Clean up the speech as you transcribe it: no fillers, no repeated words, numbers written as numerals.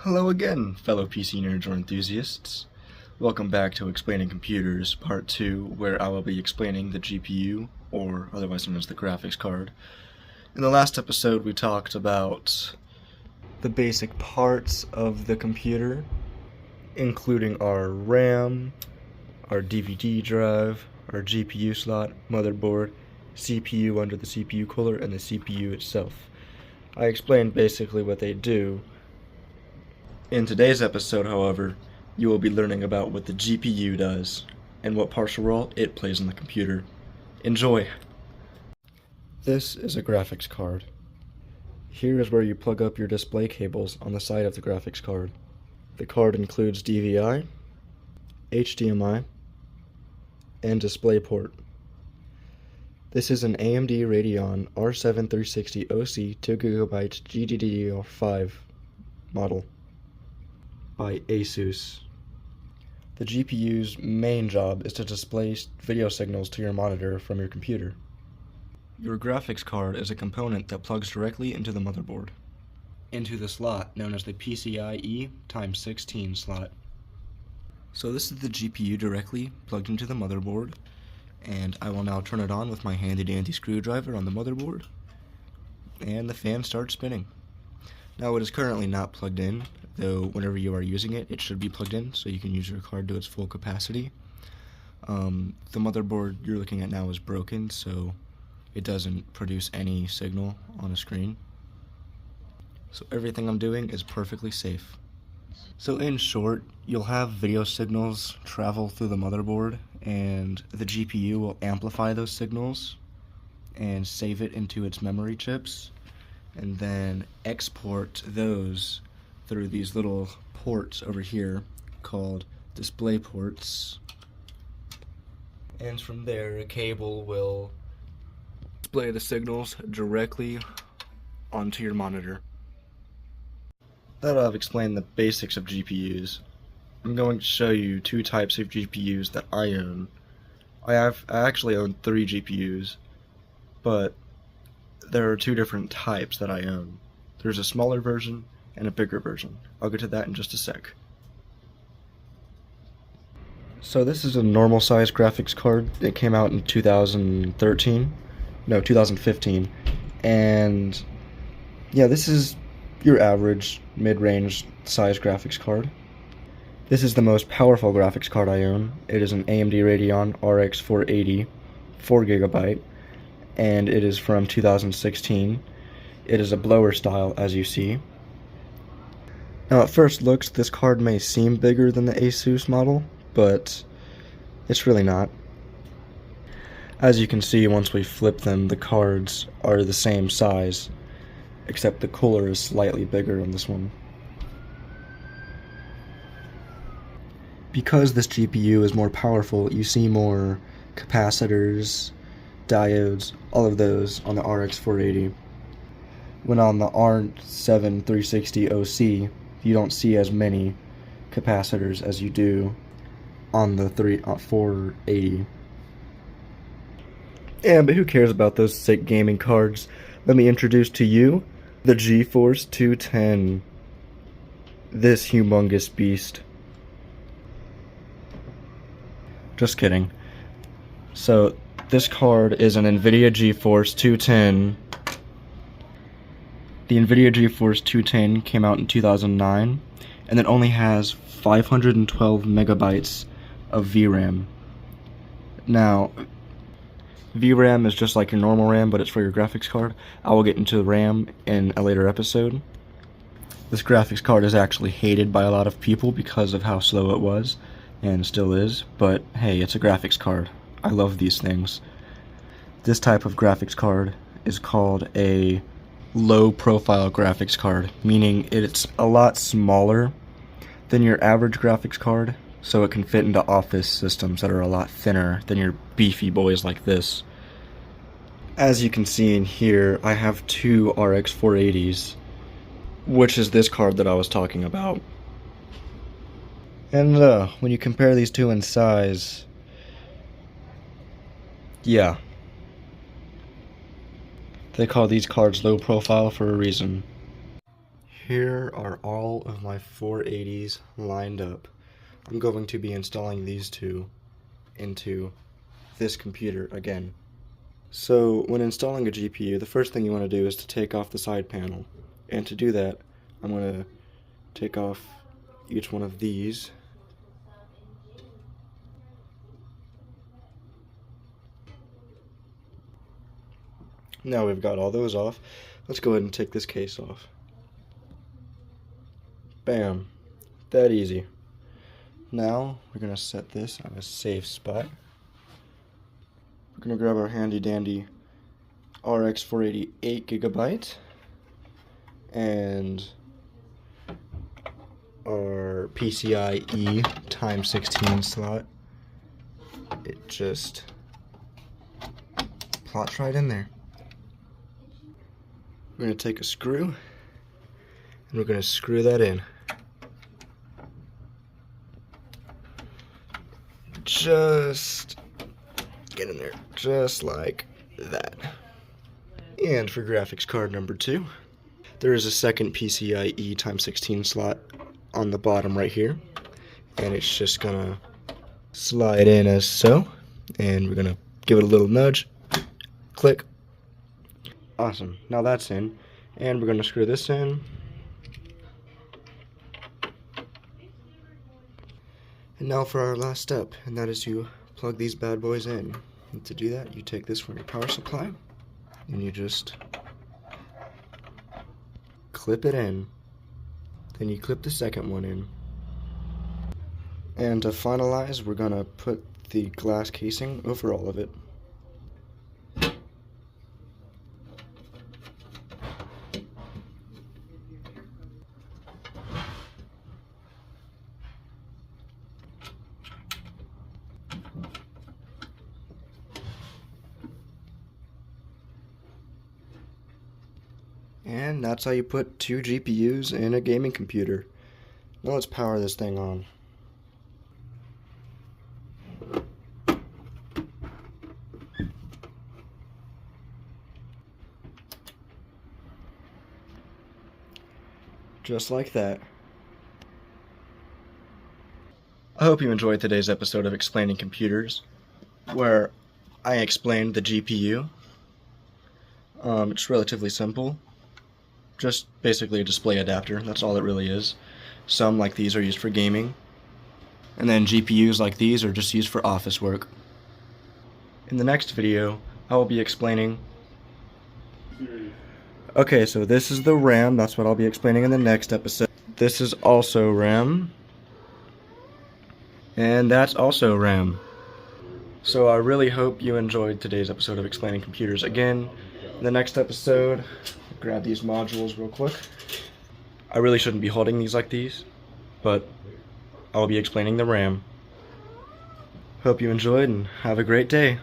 Hello again, fellow PC nerds or enthusiasts. Welcome back to Explaining Computers, Part 2, where I will be explaining the GPU, or otherwise known as the graphics card. In the last episode, we talked about the basic parts of the computer, including our RAM, our DVD drive, our GPU slot, motherboard, CPU under the CPU cooler, and the CPU itself. I explained basically what they do. In today's episode, however, you will be learning about what the GPU does and what partial role it plays in the computer. Enjoy! This is a graphics card. Here is where you plug up your display cables on the side of the graphics card. The card includes DVI, HDMI, and DisplayPort. This is an AMD Radeon R7 360 OC 2GB GDDR5 model by ASUS. The GPU's main job is to display video signals to your monitor from your computer. Your graphics card is a component that plugs directly into the motherboard, into the slot known as the PCIe x 16 slot. So this is the GPU directly plugged into the motherboard, and I will now turn it on with my handy dandy screwdriver on the motherboard, and the fan starts spinning. Now it is currently not plugged in, though whenever you are using it, it should be plugged in so you can use your card to its full capacity. The motherboard you're looking at now is broken, so it doesn't produce any signal on a screen. So everything I'm doing is perfectly safe. So in short, you'll have video signals travel through the motherboard, and the GPU will amplify those signals and save it into its memory chips, and then export those through these little ports over here called display ports. And from there, a cable will display the signals directly onto your monitor. Now that I've explained the basics of GPUs, I'm going to show you two types of GPUs that I own. I actually own 3 GPUs, but there are 2 different types that I own. There's a smaller version and a bigger version. I'll get to that in just a sec. So this is a normal size graphics card. It came out in 2015, and yeah, this is your average mid-range size graphics card. This is the most powerful graphics card I own. It is an AMD Radeon RX 480, 4GB, and it is from 2016. It is a blower style, as you see. Now at first looks, this card may seem bigger than the ASUS model, but it's really not. As you can see, once we flip them, the cards are the same size, except the cooler is slightly bigger on this one. Because this GPU is more powerful, you see more capacitors, diodes, all of those on the RX 480. When on the R7 360 OC, you don't see as many capacitors as you do on the 480. Yeah, but who cares about those sick gaming cards? Let me introduce to you the GeForce 210. This humongous beast. Just kidding. So, this card is an NVIDIA GeForce 210. The NVIDIA GeForce 210 came out in 2009, and it only has 512 megabytes of VRAM. Now, VRAM is just like your normal RAM, but it's for your graphics card. I will get into RAM in a later episode. This graphics card is actually hated by a lot of people because of how slow it was, and still is, but hey, it's a graphics card. I love these things. This type of graphics card is called a low-profile graphics card, meaning it's a lot smaller than your average graphics card, so it can fit into office systems that are a lot thinner than your beefy boys like this. As you can see in here, I have 2 RX 480s, which is this card that I was talking about. And when you compare these two in size, yeah. They call these cards low profile for a reason. Here are all of my 480s lined up. I'm going to be installing these two into this computer again. So when installing a GPU, the first thing you want to do is to take off the side panel. And to do that, I'm going to take off each one of these. Now we've got all those off, let's go ahead and take this case off. Bam. That easy. Now we're going to set this on a safe spot. We're going to grab our handy dandy RX 480 8GB and our PCIe x16 slot. It just plots right in there. We're going to take a screw and we're going to screw that in. Just get in there, just like that. And for graphics card number 2, there is a second PCIe x16 slot on the bottom right here, and it's just gonna slide in as so, and we're gonna give it a little nudge, click. Awesome, now that's in, and we're gonna screw this in. And now for our last step, and that is to plug these bad boys in. And to do that, you take this from your power supply, and you just clip it in. Then you clip the second one in. And to finalize, we're gonna put the glass casing over all of it. And that's how you put 2 GPUs in a gaming computer. Now let's power this thing on. Just like that. I hope you enjoyed today's episode of Explaining Computers, where I explained the GPU. It's relatively simple. Just basically a display adapter, that's all it really is. Some like these are used for gaming, and then GPUs like these are just used for office work. In the next video, I will be explaining... Okay, so this is the RAM, that's what I'll be explaining in the next episode. This is also RAM, and that's also RAM. So I really hope you enjoyed today's episode of Explaining Computers. Again, in the next episode, grab these modules real quick. I really shouldn't be holding these like these, but I'll be explaining the RAM. Hope you enjoyed and have a great day.